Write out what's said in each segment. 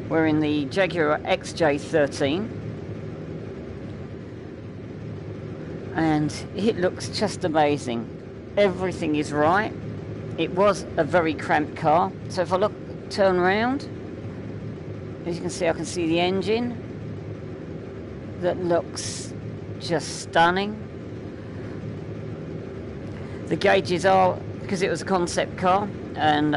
We're in the Jaguar XJ13, and it looks just amazing. Everything is right. It was a very cramped car, so if I turn around, as you can see, I can see the engine that looks just stunning. The gauges are, because it was a concept car, and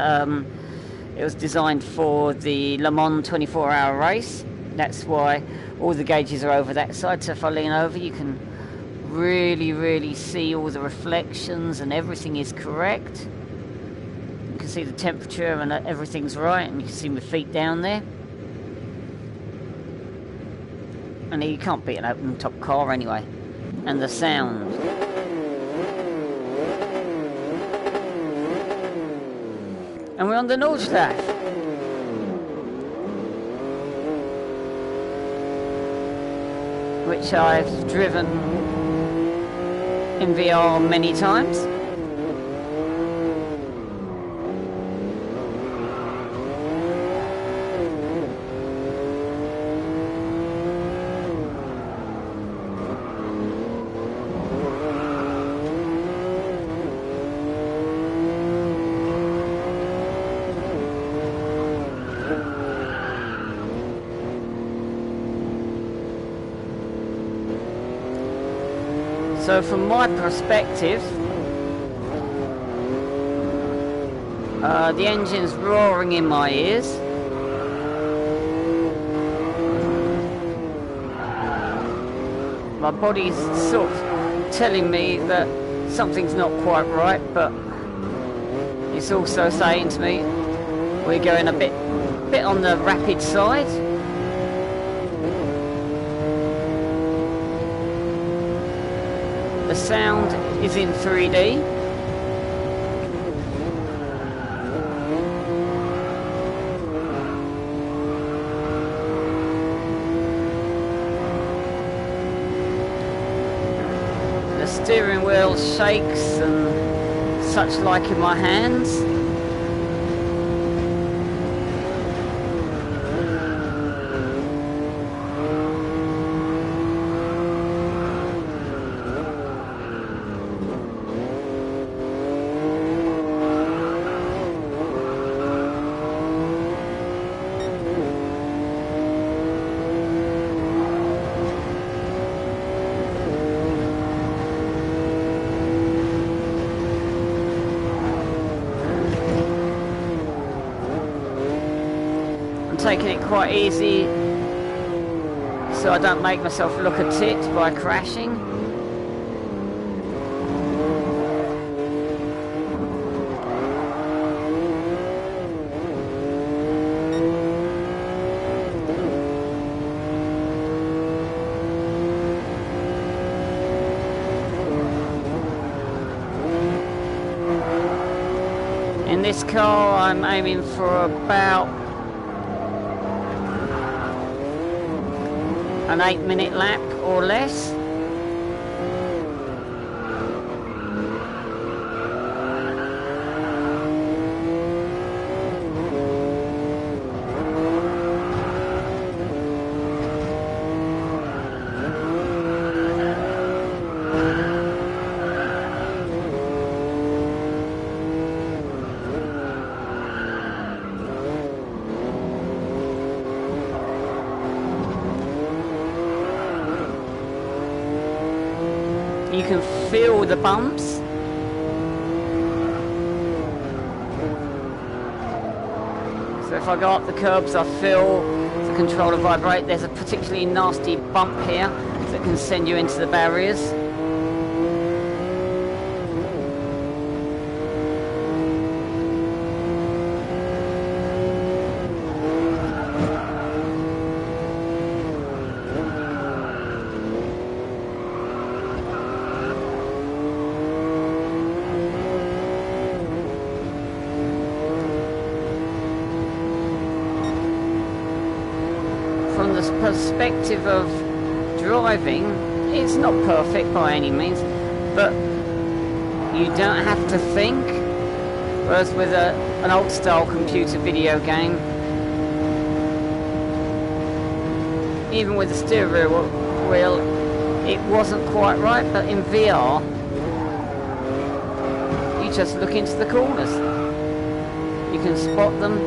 it was designed for the Le Mans 24-hour race. That's why all the gauges are over that side. So if I lean over, you can really see all the reflections, and everything is correct. You can see the temperature and everything's right, and you can see my feet down there. And you can't beat an open top car anyway. And the sound. And we're on the Nordschleife, which I've driven in VR many times. So from my perspective, the engine's roaring in my ears. My body's sort of telling me that something's not quite right, but it's also saying to me we're going a bit on the rapid side. The sound is in 3D. The steering wheel shakes and such like in my hands. Taking it quite easy so I don't make myself look a tit by crashing. In this car I'm aiming for about an 8-minute lap or less. You can feel the bumps. So if I go up the curbs, I feel the controller vibrate. There's a particularly nasty bump here that can send you into the barriers. From the perspective of driving, it's not perfect by any means, but you don't have to think. Whereas with an old style computer video game, even with the steering wheel, it wasn't quite right, but in VR, you just look into the corners. You can spot them.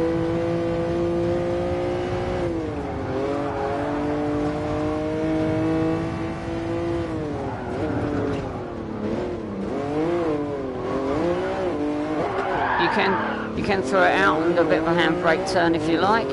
You can throw it out and do a bit of a handbrake turn if you like.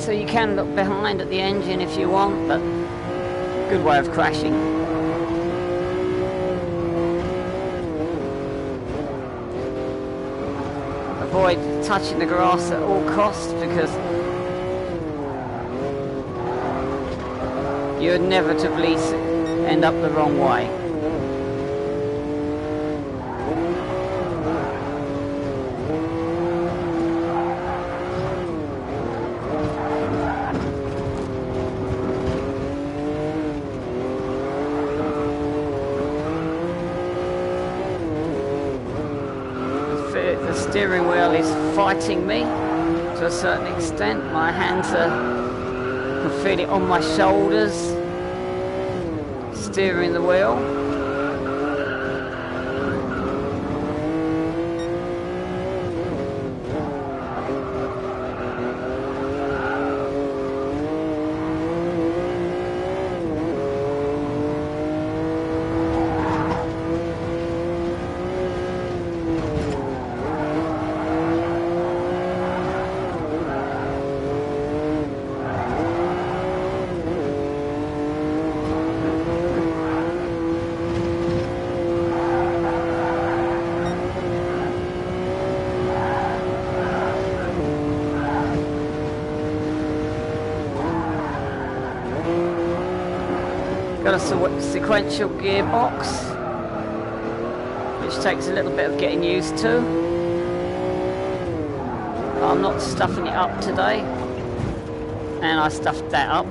So you can look behind at the engine if you want, but good way of crashing. Avoid touching the grass at all costs, because you inevitably end up the wrong way. The steering wheel is fighting me to a certain extent. My hands I can feel it on my shoulders, steering the wheel. Got a sequential gearbox, which takes a little bit of getting used to. I'm not stuffing it up today, and I stuffed that up.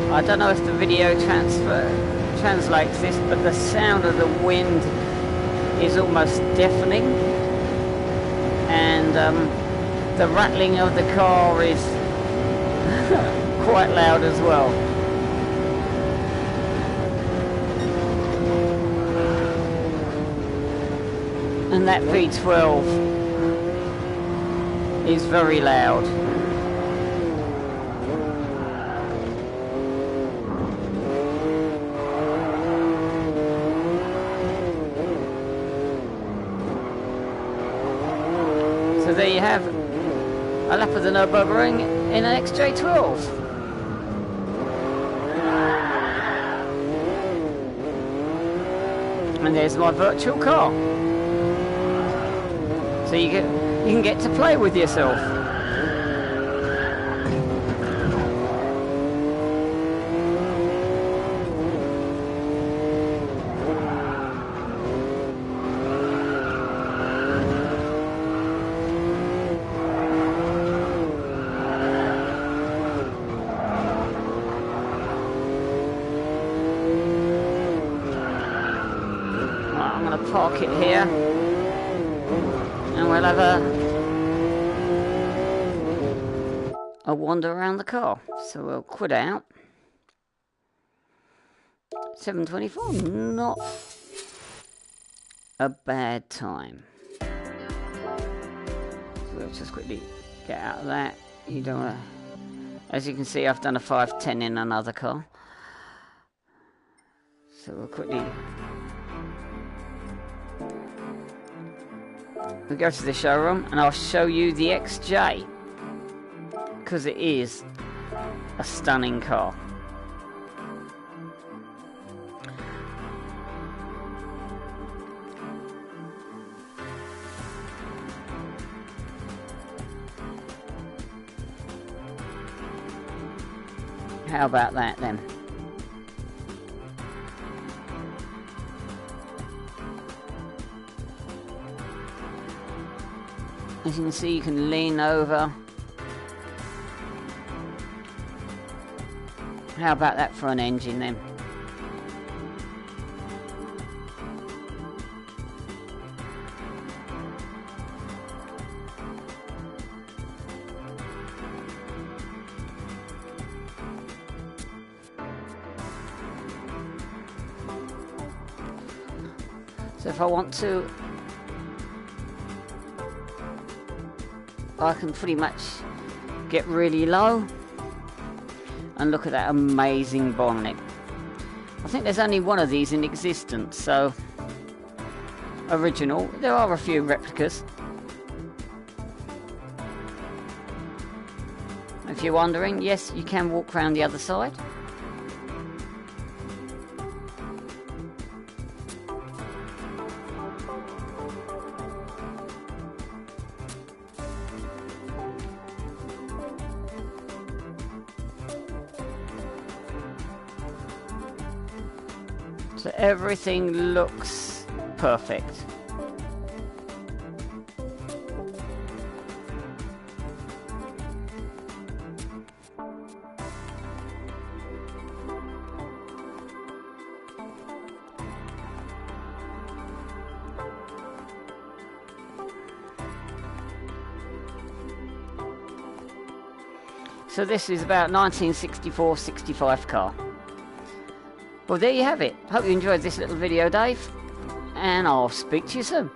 I don't know if the video translates this, but the sound of the wind is almost deafening, and the rattling of the car is quite loud as well. And that V12 is very loud. So there you have a lap of the Nürburgring in an XJ12. And there's my virtual car. So you can get to play with yourself. I'm going to park it here, and we'll have a wander around the car. So we'll quit out. 7:24, not a bad time. So we'll just quickly get out of that. You don't want to. As you can see, I've done a 5:10 in another car. So we'll quickly. We'll go to the showroom and I'll show you the XJ, because it is a stunning car. How about that then? As you can see, you can lean over. How about that for an engine then? So if I want to, I can pretty much get really low and look at that amazing bonnet. I think there's only one of these in existence, so original. There are a few replicas. If you're wondering, yes, you can walk around the other side. So everything looks perfect. So this is about 1964-65 car. Well, there you have it. Hope you enjoyed this little video, Dave, and I'll speak to you soon.